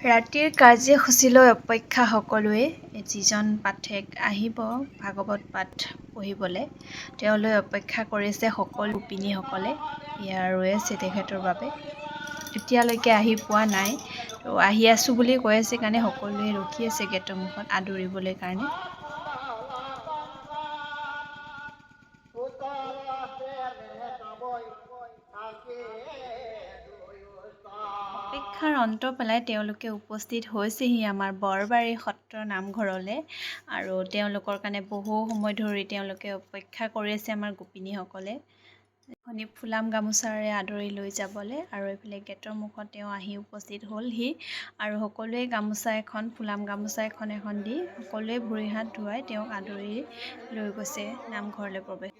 ৰাতিৰ কাৰ্যসূচীলৈ অপেক্ষা সকলোৱে। যিজন পাঠক আহিব ভাগৱত পাঠ পঢ়িবলৈ তেওঁলৈ অপেক্ষা কৰিছে সকলো গোপিনীসকলে। এয়া ৰৈ আছে তেখেতৰ বাবে। এতিয়ালৈকে আহি পোৱা নাই। তো আহি আছোঁ বুলি কৈ আছে কাৰণে সকলোৱে ৰখি আছে গেটৰ মুখত আদৰিবলৈ কাৰণে। অপেক্ষাৰ অন্ত পেলাই তেওঁলোকে উপস্থিত হৈছেহি আমাৰ বৰবাৰী সত্ৰ নামঘৰলৈ। আৰু তেওঁলোকৰ কাৰণে বহু সময় ধৰি তেওঁলোকে অপেক্ষা কৰি আছে আমাৰ গোপিনীসকলে। এখনি ফুলাম গামোচাৰে আদৰি লৈ যাবলৈ। আৰু এইফালে গেটৰ মুখত তেওঁ আহি উপস্থিত হ'লহি। আৰু সকলোৱে গামোচা এখন ফুলাম গামোচা এখন দি সকলোৱে ভৰি হাত ধুৱাই তেওঁক আদৰি লৈ গৈছে নামঘৰলৈ প্ৰৱেশ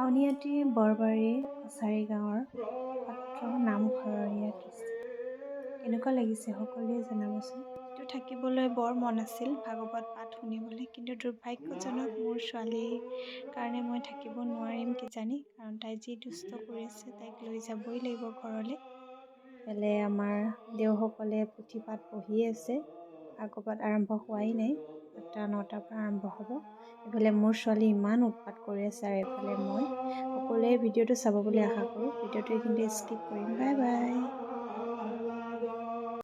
আউনীআটী বৰবাৰী কছাৰী গাঁৱৰ সত্ৰ নামঘৰৰ ইয়াত কেনেকুৱা লাগিছে সকলোৱে জনাবচোন। এইটো থাকিবলৈ বৰ মন আছিল ভাগৱত পাঠ শুনিবলৈ, কিন্তু দুৰ্ভাগ্যজনক মোৰ ছোৱালীৰ কাৰণে মই থাকিব নোৱাৰিম কিজানি, কাৰণ তাই যি দুষ্ট কৰিছে তাইক লৈ যাবই লাগিব ঘৰলৈ। এইফালে আমাৰ দেওসকলে পুথি পাঠ পঢ়ি আছে। ভাগৱত আৰম্ভ হোৱাই নাই, 8-9টাৰ পৰা আৰম্ভ হ'ব। এইফালে মোৰ ছোৱালী ইমান উৎপাত কৰি আছে, আৰু এইফালে মই। সকলোৱে ভিডিঅ'টো চাব বুলি আশা কৰোঁ। ভিডিঅ'টো কিন্তু স্কিপ কৰিম। Bye bye.